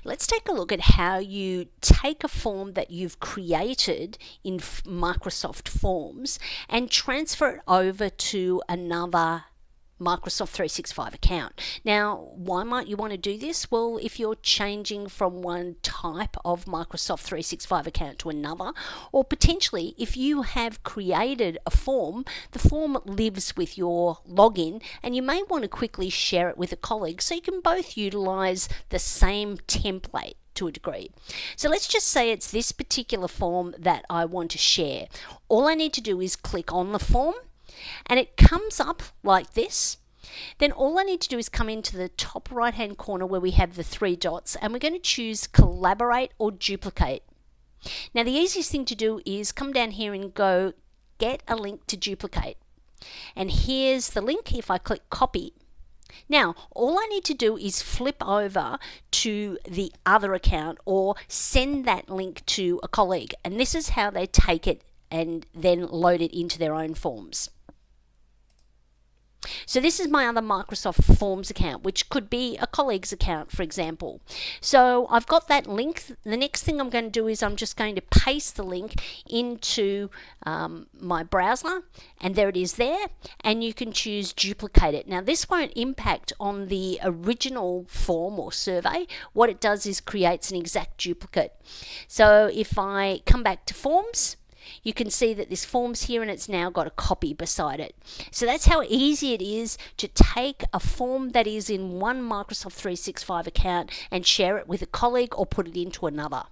Let's take a look at how you take a form that you've created in Microsoft Forms and transfer it over to another Microsoft 365 account. Now, why might you want to do this? Well, if you're changing from one type of Microsoft 365 account to another, or potentially if you have created a form, the form lives with your login and you may want to quickly share it with a colleague so you can both utilize the same template to a degree. So let's just say it's this particular form that I want to share. All I need to do is click on the form and it comes up like this. Then all I need to do is come into the top right hand corner where we have the 3 dots and we're going to choose collaborate or duplicate. Now the easiest thing to do is come down here and go get a link to duplicate. And here's the link if I click copy. Now, all I need to do is flip over to the other account or send that link to a colleague. And this is how they take it and then load it into their own forms. So this is my other Microsoft Forms account, which could be a colleague's account, for example. So I've got that link. The next thing I'm going to do is I'm just going to paste the link into my browser, and there it is there, and you can choose duplicate it. Now this won't impact on the original form or survey. What it does is creates an exact duplicate. So if I come back to Forms, you can see that this form's here and it's now got a copy beside it. So that's how easy it is to take a form that is in one Microsoft 365 account and share it with a colleague or put it into another.